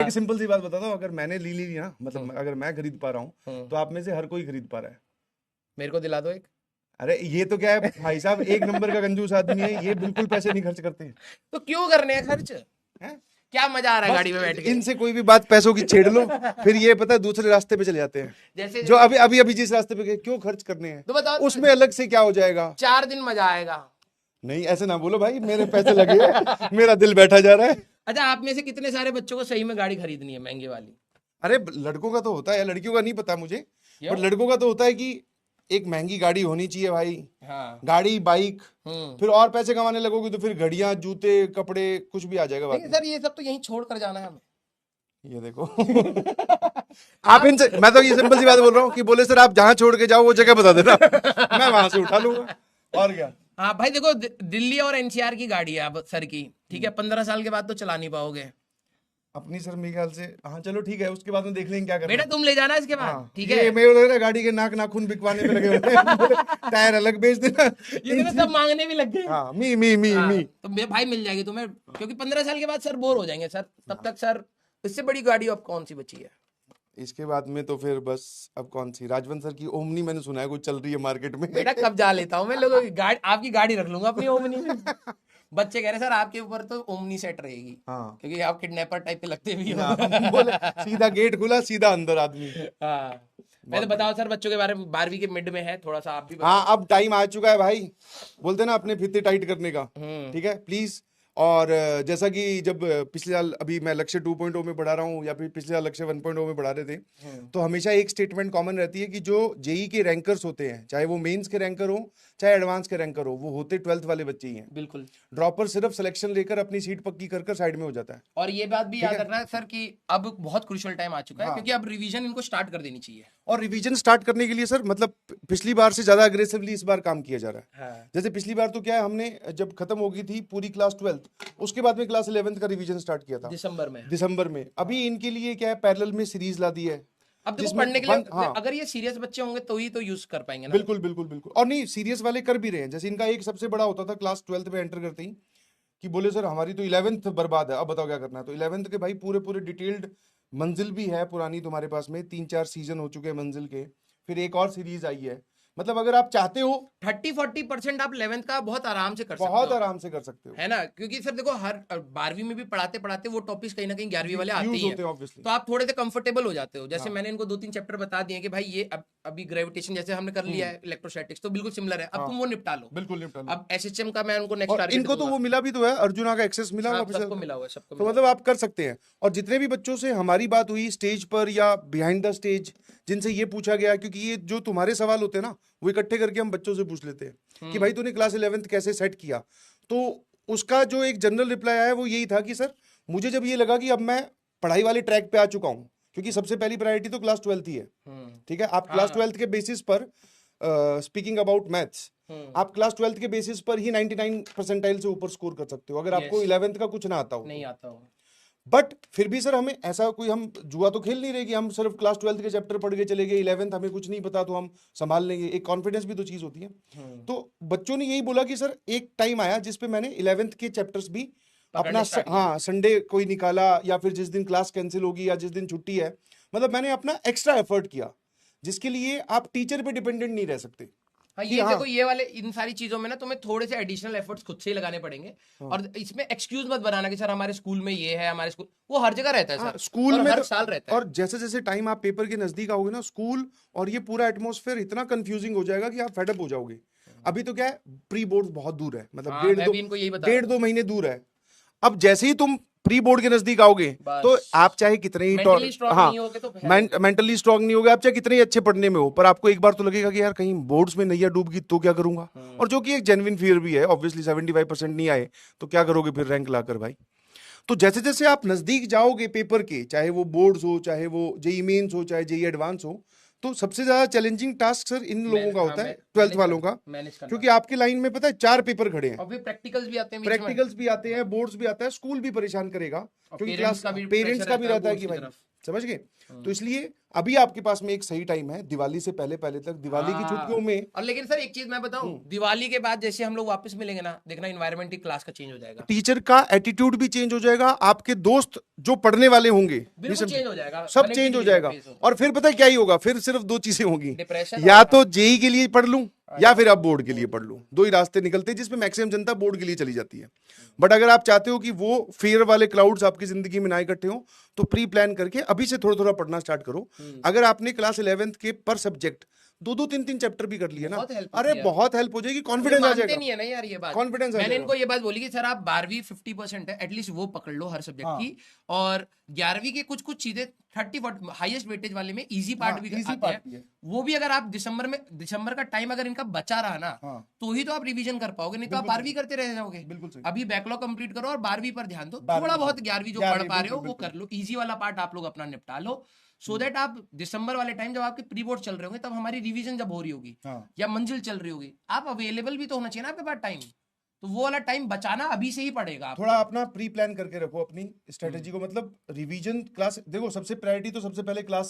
एक सिंपल सी बात बताता हूँ, अगर मैंने ली ना, मतलब अगर मैं खरीद पा रहा हूँ तो आप में से हर कोई खरीद पा रहा है। मेरे को दिला दो एक। अरे ये तो क्या है भाई साहब, एक नंबर का कंजूस आदमी है ये, बिल्कुल पैसे नहीं खर्च करते तो क्यों करने हैं खर्च? हैं। क्या मजा आ रहा है बस गाड़ी में बैठ के? इनसे कोई भी बात पैसों की छेड़ लो, फिर ये पता है दूसरे रास्ते पे चले जाते हैं। जैसे जो अभी अभी अभी जिस रास्ते पे गए, क्यों खर्च करने हैं, तो बताओ, उसमें अलग से क्या हो जाएगा। 4 दिन मजा आएगा। नहीं ऐसे ना बोलो भाई, मेरे पैसे लगे हैं, मेरा दिल बैठा जा रहा है। अच्छा, आप में से कितने सारे बच्चों को सही में गाड़ी खरीदनी है महंगे वाली? अरे लड़कों का तो होता है, लड़कियों का नहीं पता मुझे, क्यों? बट लड़कों का तो होता है कि एक महंगी गाड़ी होनी चाहिए भाई। हाँ। गाड़ी, बाइक, हम्म। फिर और पैसे कमाने लगोगे तो फिर घड़ियां, जूते, कपड़े, कुछ भी आ जाएगा बाद लेकिन में। सर ये सब तो यहीं छोड़ कर जाना है हमें। ये देखो आप इनसे, मैं तो ये सिंपल सी बात बोल रहा हूँ कि बोले सर आप जहाँ छोड़ के जाओ वो जगह बता देना, मैं वहां से उठा लूंगा, और क्या। हाँ भाई देखो, दिल्ली और एनसीआर की गाड़ी है अब सर की, ठीक है, 15 साल के बाद तो चला नहीं पाओगे। अपनी सर मेरे ख्याल से, हाँ चलो ठीक है, उसके बाद में देख लेंगे क्या करना बेटा है। तुम ले जाना इसके बाद, हाँ, ठीक ये है। मेरे लग रहा है गाड़ी के नाक नाखून बिकवाने पे लगे हुए हैं। टायर अलग बेच देना। ये देखो सब मांगने भी लग गए। हाँ, मी हाँ, मी। तो भाई मिल जाएगी तुम्हें, क्योंकि 15 साल के बाद सर बोर हो जाएंगे सर, तब तक सर इससे बड़ी गाड़ी अब कौन सी बची है? इसके बाद में तो फिर बस अब कौन सी, राजवंत सर की ओमनी मैंने सुना है कुछ चल रही है मार्केट में। बेटा कब जा लेता हूँ मैं लोगों की गाड़ी, आपकी गाड़ी रख लूंगा अपनी ओमनी में। बच्चे कह रहे सर आपके ऊपर तो ओमनी सेट रहेगी, हाँ क्योंकि आप किडनैपर टाइप के लगते भी हो। हाँ, बोले सीधा गेट खुला, सीधा अंदर आदमी। हाँ। मैं तो बहुत बताओ सर, बच्चों के बारे में, 12वीं के मिड में है, थोड़ा सा आप भी हाँ, बताओ। अब टाइम आ चुका है भाई, बोलते ना अपने फीते टाइट करने का। हम्म। ठीक है प्लीज। और जैसा कि जब पिछले साल अभी मैं लक्ष्य 2.0 में पढ़ा रहा हूँ, या फिर पिछले साल लक्ष्य 1.0 में पढ़ा रहे थे, तो हमेशा एक स्टेटमेंट कॉमन रहती है कि जो जेई के रैंकर्स होते हैं, चाहे वो मेंस के रैंकर हो चाहे एडवांस के रैंकर हो, वो होते 12th वाले बच्चे ही हैं। बिल्कुल। ड्रॉपर सिर्फ सिलेक्शन लेकर अपनी सीट पक्की कर साइड में हो जाता है। और ये बात भी ठीक याद है। रखना है सर कि अब बहुत क्रूशियल टाइम आ चुका है, हाँ। क्योंकि अब रिवीजन इनको स्टार्ट कर देनी चाहिए। और रिवीजन स्टार्ट करने के लिए सर, मतलब पिछली बार से ज्यादा अग्रेसिवली इस बार काम किया जा रहा है। हाँ। जैसे पिछली बार तो क्या है, हमने जब खत्म हो गई थी पूरी क्लास 12th, उसके बाद में क्लास 11th का रिवीजन स्टार्ट किया था दिसंबर में। अभी इनके लिए क्या है, पैरेलल में सीरीज ला दी है। अब देखो जिसमें पढ़ने के लिए हाँ, अगर ये सीरियस बच्चे होंगे तो ही तो यूज कर पाएंगे ना। बिल्कुल बिल्कुल बिल्कुल। और नहीं, सीरियस वाले कर भी रहे हैं। जैसे इनका एक सबसे बड़ा होता था क्लास 12th में एंटर करते ही, कि बोले सर हमारी तो 11th बर्बाद है, अब बताओ क्या करना है। तो 11th के भाई पूरे पूरे डिटेल्ड मंजिल भी है पुरानी तुम्हारे पास में, 3-4 सीजन हो चुके हैं मंजिल के, फिर एक और सीरीज आई है। मतलब अगर आप चाहते हो 30-40% आप 11th का बहुत आराम से कर सकते बहुत हो, आराम से कर सकते हो। है ना, क्योंकि सर देखो हर 12वीं में भी पढ़ाते पढ़ाते वो टॉपिक्स कहीं ना कहीं 11वीं वाले आते यूज ही होते हैं, हैं ऑब्वियसली। तो आप थोड़े से कंफर्टेबल हो जाते हो। जैसे हाँ। मैंने इनको 2-3 चैप्टर बता दिए कि भाई ये अभी ग्रेविटेशन जैसे हमने कर लिया है, इलेक्ट्रोस्टैटिक्स तो बिल्कुल सिमिलर है, अब हाँ, तुम वो निपटा लो। बिल्कुल निपटा लो। अब एसएचएम का मैं उनको नेक्स्ट और टारगेट इनको तो दूंगा। वो मिला भी तो है, अर्जुना का एक्सेस मिला हाँ, हुआ पिछले सबको साल। मिला हुआ है, सबको तो मिला मतलब आप कर सकते हैं। और जितने भी बच्चों से हमारी बात हुई स्टेज पर या बिहाइंड द स्टेज, जिनसे ये पूछा गया, क्योंकि ये जो तुम्हारे सवाल होते हैं ना, वो इकट्ठे करके हम बच्चों से पूछ लेते हैं कि भाई तूने क्लास 11th कैसे सेट किया। तो उसका जो एक जनरल रिप्लाई आया वो यही था कि सर मुझे जब ये लगा कि अब मैं पढ़ाई वाले ट्रैक पे आ चुका हूँ, क्योंकि सबसे पहली प्रायोरिटी तो क्लास 12th ही है। ठीक है, आप क्लास 12th के बेसिस पर, स्पीकिंग अबाउट मैथ्स, आप क्लास 12th के बेसिस पर ही 99 परसेंटाइल से ऊपर स्कोर कर सकते हो, अगर आपको 11th का कुछ ना आता हो। नहीं आता हो। बट फिर भी सर हमें ऐसा कोई, हम जुआ तो खेल नहीं रहे कि हम सिर्फ क्लास 12th के चैप्टर पढ़ के चले गए, 11th हमें कुछ नहीं पता तो हम संभाल लेंगे। एक कॉन्फिडेंस भी तो चीज होती है। तो बच्चों ने यही बोला कि सर एक टाइम आया जिसपे मैंने 11th के चैप्टर्स भी अपना हाँ संडे कोई निकाला, या फिर जिस दिन क्लास कैंसिल होगी या जिस दिन छुट्टी है, मतलब मैंने अपना एक्स्ट्रा एफर्ट किया, जिसके लिए आप टीचर पे डिपेंडेंट नहीं रह सकते। हाँ, ये देखो ये वाले इन सारी चीजों में ना तुम्हें थोड़े से एडिशनल एफर्ट्स खुद से ही लगाने पड़ेंगे। और इसमें एक्सक्यूज मत बनाना कि सर हमारे स्कूल में ये है, हमारे स्कूल, वो हर जगह रहता है सर, स्कूल और में हर तो, साल रहता है। और जैसे जैसे टाइम आप पेपर के नजदीक आओगे ना, स्कूल और ये पूरा एटमॉस्फेयर इतना कंफ्यूजिंग हो जाएगा कि आप फेडअप हो जाओगे। अभी तो क्या है, प्री बोर्ड बहुत दूर है, मतलब हाँ, मैं भी इनको यही बता रहा हूँ। 1.5-2 महीने दूर है। अब जैसे ही तुम प्री बोर्ड के नजदीक आओगे तो आप चाहे कितने ही मेंटली स्ट्रांग हाँ, नहीं होगे तो मेंटली स्ट्रांग नहीं होगे, आप चाहे कितने ही अच्छे पढ़ने में हो, पर आपको एक बार तो लगेगा कि यार कहीं बोर्ड्स में नैया डूब गई तो क्या करूंगा। और जो कि एक जेन्युइन फियर भी है ऑब्वियसली, 75% नहीं आए तो क्या करोगे फिर रैंक लाकर भाई। तो जैसे जैसे आप नजदीक जाओगे पेपर के, चाहे वो बोर्ड्स हो, चाहे वो जेई मेंस हो, चाहे जेई एडवांस हो, तो सबसे ज्यादा चैलेंजिंग टास्क सर इन लोगों का होता है 12th वालों का, मैनेज करना, क्योंकि आपके लाइन में पता है 4 पेपर खड़े हैं, और फिर प्रैक्टिकल्स भी आते हैं बीच में, प्रैक्टिकल्स भी आते हैं, बोर्ड्स भी आता है, स्कूल भी परेशान करेगा, और क्योंकि पेरेंट्स क्लास का भी पेरेंट्स pressure का भी रहता है boards कि की भाई, तरफ। समझ गए। तो इसलिए अभी आपके पास में एक सही टाइम है, दिवाली से पहले पहले तक, दिवाली की हाँ। छुट्टियों में। और लेकिन सर एक चीज मैं बताऊं, दिवाली के बाद जैसे हम लोग वापस मिलेंगे ना, देखना इन्वायरमेंट ही क्लास का चेंज हो जाएगा, टीचर का एटीट्यूड भी चेंज हो जाएगा, आपके दोस्त जो पढ़ने वाले होंगे बिल्कुल चेंज हो जाएगा, सब चेंज हो जाएगा। और फिर पता है क्या ही होगा, फिर सिर्फ 2 चीजें होगी, डिप्रेशन या तो जेई के लिए पढ़ लूं या फिर आप बोर्ड के लिए पढ़ लूं, 2 ही रास्ते निकलते हैं, जिसमें मैक्सिमम जनता बोर्ड के लिए चली जाती है। बट अगर आप चाहते हो कि वो फेयर वाले क्लाउड्स आपकी जिंदगी में ना इकट्ठे हो, तो प्री प्लान करके अभी से थोड़ा थोड़ा पढ़ना स्टार्ट करो। अगर आपने क्लास 11th के पर सब्जेक्ट 2-2 3-3 चैप्टर भी कर लिए ना, बहुत help अरे होती है। बहुत हेल्प हो जाएगी, ये कॉन्फिडेंस आ मानते जाएगा, नहीं है ना यार ये बात, कॉन्फिडेंस आ मैंने जाएगा। इनको ये बात बोली कि सर आप 12वीं 50% है, एटलीस्ट वो पकड़ लो हर सब्जेक्ट हाँ। की, और 11वीं के कुछ कुछ चीजें 30-40 हाईएस्ट वेटेज वाले में इजी पार्ट हाँ, भी easy आते part भी है। हैं, वो भी अगर आप दिसंबर का टाइम अगर इनका बचा रहा ना, हाँ। तो ही तो आप रिवीजन कर पाओगे, नहीं तो आप बिल्कुल 12वीं करते रह जाओगे। बिल्कुल सही। अभी बैकलॉग कंप्लीट करो और 12वीं पर ध्यान दो, 12वीं थोड़ा पर। बहुत 11वीं जो 11वीं पढ़ पा रहे हो बिल्कुल, वो कर लो, इजी वाला पार्ट आप लोग अपना निपटा लो, सो दैट आप दिसंबर वाले टाइम जब आपके प्री बोर्ड चल रहे होंगे, तब हमारी रिवीजन जब हो रही होगी हाँ। या मंजिल चल रही होगी, आप अवेलेबल भी तो होना चाहिए ना आपके पास टाइम, तो वो वाला टाइम बचाना अभी से ही पड़ेगा आपको। थोड़ा अपना प्री प्लान करके रखो अपनी स्ट्रेटेजी को, मतलब रिवीजन क्लास, देखो सबसे प्रायोरिटी तो सबसे पहले क्लास